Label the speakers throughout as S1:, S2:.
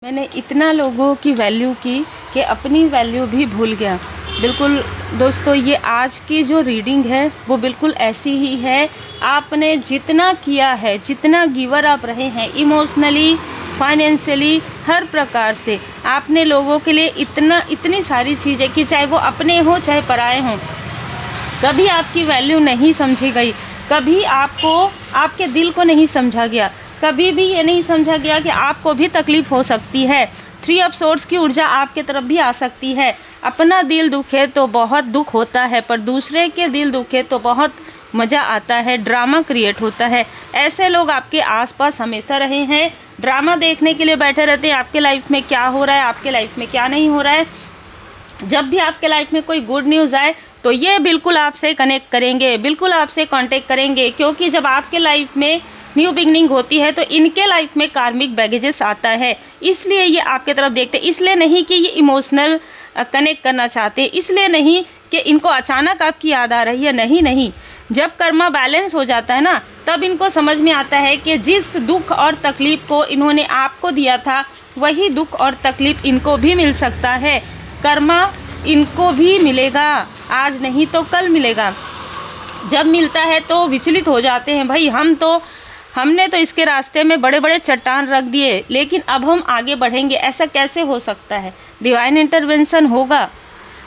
S1: मैंने इतना लोगों की वैल्यू की कि अपनी वैल्यू भी भूल गया। बिल्कुल दोस्तों, ये आज की जो रीडिंग है वो बिल्कुल ऐसी ही है। आपने जितना किया है, जितना गिवर आप रहे हैं इमोशनली, फाइनेंशियली, हर प्रकार से आपने लोगों के लिए इतनी सारी चीज़ें की, चाहे वो अपने हो चाहे पराए हों। कभी आपकी वैल्यू नहीं समझी गई, कभी आपको आपके दिल को नहीं समझा गया, कभी भी ये नहीं समझा गया कि आपको भी तकलीफ़ हो सकती है। 3 ऑफ सोर्ड्स की ऊर्जा आपके तरफ भी आ सकती है। अपना दिल दुखे तो बहुत दुख होता है, पर दूसरे के दिल दुखे तो बहुत मज़ा आता है, ड्रामा क्रिएट होता है। ऐसे लोग आपके आसपास हमेशा रहे हैं, ड्रामा देखने के लिए बैठे रहते हैं। आपके लाइफ में क्या हो रहा है, आपके लाइफ में क्या नहीं हो रहा है। जब भी आपके लाइफ में कोई गुड न्यूज़ आए तो ये बिल्कुल आपसे कनेक्ट करेंगे, बिल्कुल आपसे कांटेक्ट करेंगे, क्योंकि जब आपके लाइफ में न्यू बिगनिंग होती है तो इनके लाइफ में कार्मिक बैगेजेस आता है, इसलिए ये आपके तरफ देखते। इसलिए नहीं कि ये इमोशनल कनेक्ट करना चाहते, इसलिए नहीं कि इनको अचानक आपकी याद आ रही है, नहीं। जब कर्मा बैलेंस हो जाता है ना, तब इनको समझ में आता है कि जिस दुख और तकलीफ़ को इन्होंने आपको दिया था, वही दुख और तकलीफ़ इनको भी मिल सकता है। कर्मा इनको भी मिलेगा, आज नहीं तो कल मिलेगा। जब मिलता है तो विचलित हो जाते हैं, भाई हमने तो इसके रास्ते में बड़े बड़े चट्टान रख दिए, लेकिन अब हम आगे बढ़ेंगे, ऐसा कैसे हो सकता है। डिवाइन इंटरवेंशन होगा।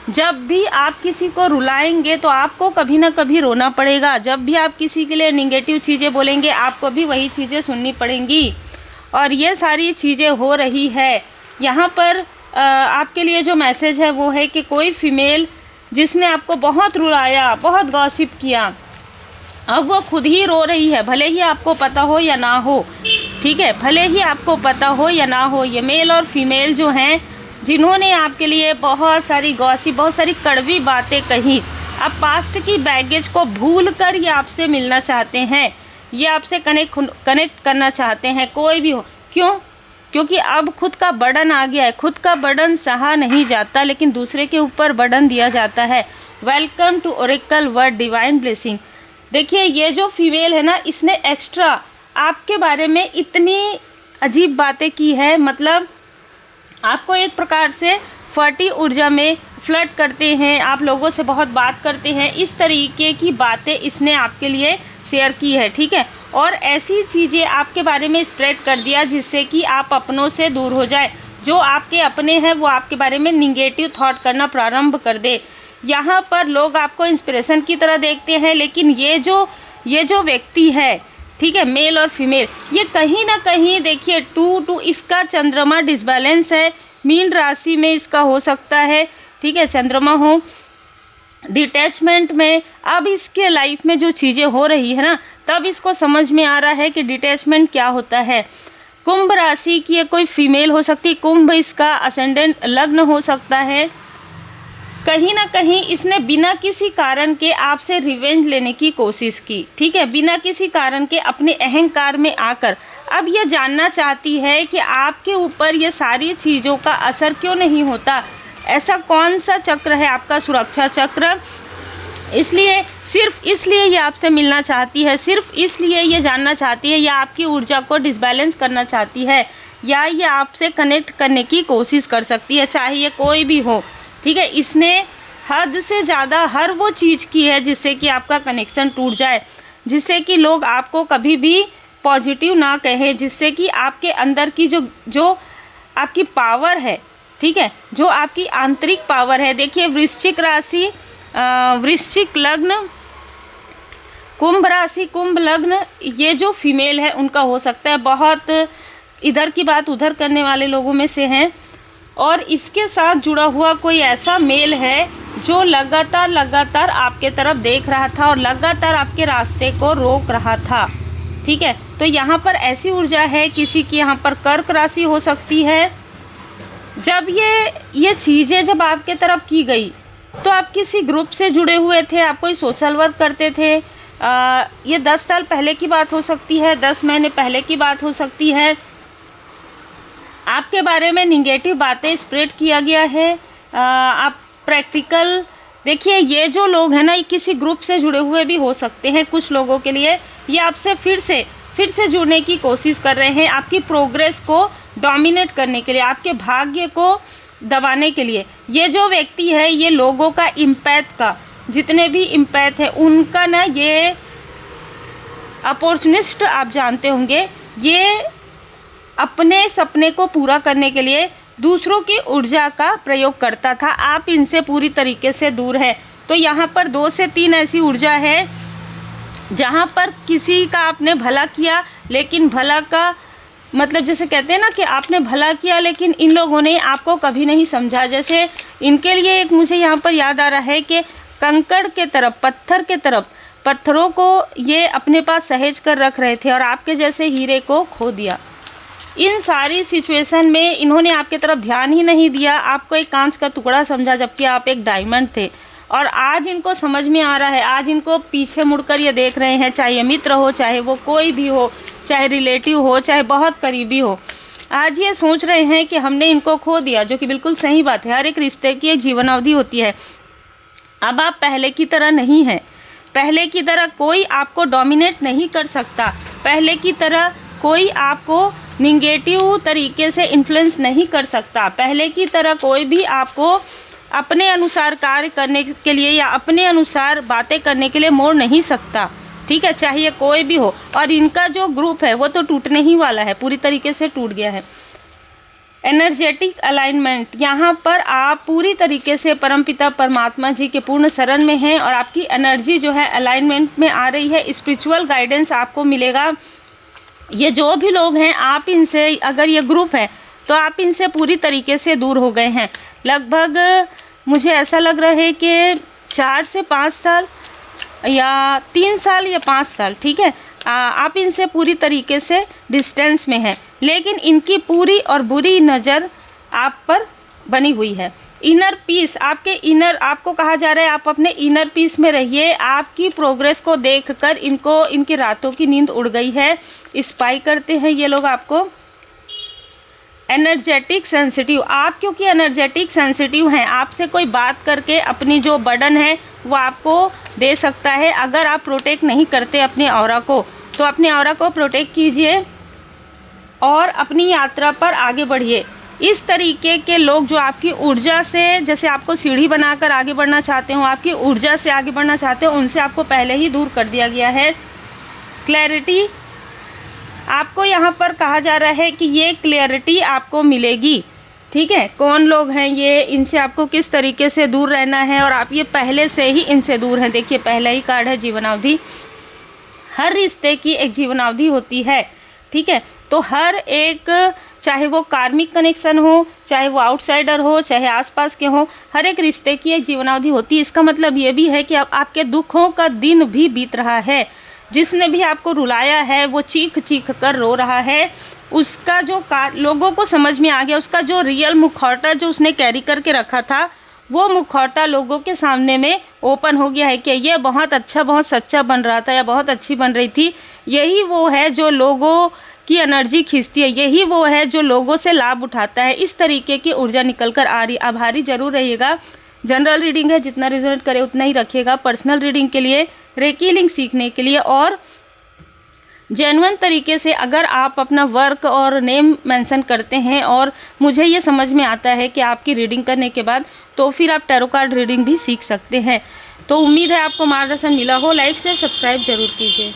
S1: जब भी आप किसी को रुलाएंगे तो आपको कभी ना कभी रोना पड़ेगा। जब भी आप किसी के लिए निगेटिव चीज़ें बोलेंगे, आपको भी वही चीज़ें सुननी पड़ेंगी। और ये सारी चीज़ें हो रही है। यहाँ पर आपके लिए जो मैसेज है वो है कि कोई फीमेल जिसने आपको बहुत रुलाया, बहुत गॉसिप किया, अब वो खुद ही रो रही है, भले ही आपको पता हो या ना हो। ठीक है, भले ही आपको पता हो या ना हो। ये मेल और फीमेल जो हैं, जिन्होंने आपके लिए बहुत सारी गॉसिप, बहुत सारी कड़वी बातें कही, अब पास्ट की बैगेज को भूल कर ये आपसे मिलना चाहते हैं, ये आपसे कनेक्ट करना चाहते हैं, कोई भी हो। क्यों? क्योंकि अब खुद का बर्डन आ गया है। खुद का बर्डन सहा नहीं जाता, लेकिन दूसरे के ऊपर बर्डन दिया जाता है। Welcome to oracle word divine blessing. देखिए, ये जो फीमेल है ना, इसने एक्स्ट्रा आपके बारे में इतनी अजीब बातें की है, मतलब आपको एक प्रकार से फर्टी ऊर्जा में फ्लर्ट करते हैं, आप लोगों से बहुत बात करते हैं, इस तरीके की बातें इसने आपके लिए शेयर की है। ठीक है, और ऐसी चीज़ें आपके बारे में स्प्रेड कर दिया जिससे कि आप अपनों से दूर हो जाए। जो आपके अपने हैं वो आपके बारे में निगेटिव थॉट करना प्रारंभ कर दे। यहाँ पर लोग आपको इंस्पिरेशन की तरह देखते हैं, लेकिन ये जो व्यक्ति है, ठीक है, मेल और फीमेल, ये कहीं ना कहीं देखिए 2 इसका चंद्रमा डिसबैलेंस है। मीन राशि में इसका हो सकता है, ठीक है, चंद्रमा हो डिटैचमेंट में। अब इसके लाइफ में जो चीज़ें हो रही है ना, तब इसको समझ में आ रहा है कि डिटैचमेंट क्या होता है। कुंभ राशि की ये कोई फीमेल हो सकती है, कुंभ इसका असेंडेंट लग्न हो सकता है। कहीं ना कहीं इसने बिना किसी कारण के आपसे रिवेंज लेने की कोशिश की, ठीक है, बिना किसी कारण के अपने अहंकार में आकर अब ये जानना चाहती है कि आपके ऊपर ये सारी चीज़ों का असर क्यों नहीं होता। ऐसा कौन सा चक्र है आपका सुरक्षा चक्र? इसलिए, सिर्फ इसलिए ये आपसे मिलना चाहती है, सिर्फ इसलिए ये जानना चाहती है, या आपकी ऊर्जा को डिसबैलेंस करना चाहती है, या ये आपसे कनेक्ट करने की कोशिश कर सकती है, चाहे ये कोई भी हो। ठीक है, इसने हद से ज़्यादा हर वो चीज़ की है जिससे कि आपका कनेक्शन टूट जाए, जिससे कि लोग आपको कभी भी पॉजिटिव ना कहे, जिससे कि आपके अंदर की जो आपकी पावर है, ठीक है, जो आपकी आंतरिक पावर है। देखिए, वृश्चिक राशि, वृश्चिक लग्न, कुंभ राशि, कुंभ लग्न, ये जो फीमेल है उनका हो सकता है बहुत इधर की बात उधर करने वाले लोगों में से हैं। और इसके साथ जुड़ा हुआ कोई ऐसा मेल है जो लगातार आपके तरफ देख रहा था और लगातार आपके रास्ते को रोक रहा था। ठीक है, तो यहाँ पर ऐसी ऊर्जा है, किसी की यहाँ पर कर्क राशि हो सकती है। जब ये चीज़ें जब आपके तरफ की गई तो आप किसी ग्रुप से जुड़े हुए थे, आप कोई सोशल वर्क करते थे। ये 10 साल पहले की बात हो सकती है, 10 महीने पहले की बात हो सकती है। आपके बारे में निगेटिव बातें स्प्रेड किया गया है। आप प्रैक्टिकल देखिए, ये जो लोग हैं ना, ये किसी ग्रुप से जुड़े हुए भी हो सकते हैं। कुछ लोगों के लिए ये आपसे फिर से जुड़ने की कोशिश कर रहे हैं, आपकी प्रोग्रेस को डोमिनेट करने के लिए, आपके भाग्य को दबाने के लिए। ये जो व्यक्ति है ये लोगों का इम्पैथ का, जितने भी इम्पैथ है उनका ना, ये अपॉर्चुनिस्ट आप जानते होंगे, ये अपने सपने को पूरा करने के लिए दूसरों की ऊर्जा का प्रयोग करता था। आप इनसे पूरी तरीके से दूर है। तो यहाँ पर 2 से 3 ऐसी ऊर्जा है जहाँ पर किसी का आपने भला किया, लेकिन भला का मतलब जैसे कहते हैं ना कि आपने भला किया लेकिन इन लोगों ने आपको कभी नहीं समझा। जैसे इनके लिए एक मुझे यहाँ पर याद आ रहा है कि कंकड़ के तरफ, पत्थर के तरफ, पत्थरों को ये अपने पास सहेज कर रख रहे थे और आपके जैसे हीरे को खो दिया। इन सारी सिचुएशन में इन्होंने आपके तरफ ध्यान ही नहीं दिया, आपको एक कांच का टुकड़ा समझा जबकि आप एक डायमंड थे। और आज इनको समझ में आ रहा है, आज इनको पीछे मुड़कर ये देख रहे हैं, चाहे ये मित्र हो, चाहे वो कोई भी हो, चाहे रिलेटिव हो, चाहे बहुत करीबी हो, आज ये सोच रहे हैं कि हमने इनको खो दिया, जो कि बिल्कुल सही बात है। हर एक रिश्ते की एक जीवन अवधि होती है। अब आप पहले की तरह नहीं हैं, पहले की तरह कोई आपको डोमिनेट नहीं कर सकता, पहले की तरह कोई आपको निगेटिव तरीके से इन्फ्लुएंस नहीं कर सकता, पहले की तरह कोई भी आपको अपने अनुसार कार्य करने के लिए या अपने अनुसार बातें करने के लिए मोड़ नहीं सकता, ठीक है, चाहे कोई भी हो। और इनका जो ग्रुप है वो तो टूटने ही वाला है, पूरी तरीके से टूट गया है। एनर्जेटिक अलाइनमेंट, यहाँ पर आप पूरी तरीके से परमपिता परमात्मा जी के पूर्ण शरण में हैं और आपकी एनर्जी जो है अलाइनमेंट में आ रही है। स्पिरिचुअल गाइडेंस आपको मिलेगा। ये जो भी लोग हैं, आप इनसे, अगर ये ग्रुप है तो आप इनसे पूरी तरीके से दूर हो गए हैं। लगभग मुझे ऐसा लग रहा है कि 4 से 5 साल या 3 साल या 5 साल, ठीक है, आप इनसे पूरी तरीके से डिस्टेंस में हैं, लेकिन इनकी पूरी और बुरी नज़र आप पर बनी हुई है। इनर पीस, आपके इनर, आपको कहा जा रहा है आप अपने इनर पीस में रहिए। आपकी प्रोग्रेस को देखकर इनको, इनकी रातों की नींद उड़ गई है। स्पाई करते हैं ये लोग आपको। एनर्जेटिक सेंसिटिव, आप क्योंकि एनर्जेटिक सेंसिटिव हैं, आपसे कोई बात करके अपनी जो बर्डन है वो आपको दे सकता है। अगर आप प्रोटेक्ट नहीं करते अपने ऑरा को, तो अपने ऑरा को प्रोटेक्ट कीजिए और अपनी यात्रा पर आगे बढ़िए। इस तरीके के लोग जो आपकी ऊर्जा से, जैसे आपको सीढ़ी बनाकर आगे बढ़ना चाहते हो, आपकी ऊर्जा से आगे बढ़ना चाहते हो, उनसे आपको पहले ही दूर कर दिया गया है। क्लैरिटी, आपको यहाँ पर कहा जा रहा है कि ये क्लैरिटी आपको मिलेगी, ठीक है। कौन लोग हैं ये, इनसे आपको किस तरीके से दूर रहना है, और आप ये पहले से ही इनसे दूर हैं। देखिए पहला ही कार्ड है जीवनावधि। हर रिश्ते की एक जीवनावधि होती है, ठीक है। तो हर एक, चाहे वो कार्मिक कनेक्शन हो, चाहे वो आउटसाइडर हो, चाहे आसपास के हो, हर एक रिश्ते की एक जीवनावधि होती है। इसका मतलब ये भी है कि अब आपके दुखों का दिन भी बीत रहा है। जिसने भी आपको रुलाया है वो चीख चीख कर रो रहा है। उसका जो लोगों को समझ में आ गया, उसका जो रियल मुखौटा जो उसने कैरी करके रखा था, वो मुखौटा लोगों के सामने में ओपन हो गया है कि ये बहुत अच्छा, बहुत सच्चा बन रहा था या बहुत अच्छी बन रही थी। यही वो है जो लोगों की एनर्जी खींचती है, यही वो है जो लोगों से लाभ उठाता है। इस तरीके की ऊर्जा निकल कर आ रही। आभारी जरूर रहिएगा। जनरल रीडिंग है, जितना रिजोनेट करे उतना ही रखिएगा। पर्सनल रीडिंग के लिए, रेकी लिंक सीखने के लिए और जेन्युइन तरीके से अगर आप अपना वर्क और नेम मेंशन करते हैं और मुझे ये समझ में आता है कि आपकी रीडिंग करने के बाद, तो फिर आप टैरो कार्ड रीडिंग भी सीख सकते हैं। तो उम्मीद है आपको मार्गदर्शन मिला हो। लाइक से सब्सक्राइब जरूर कीजिए।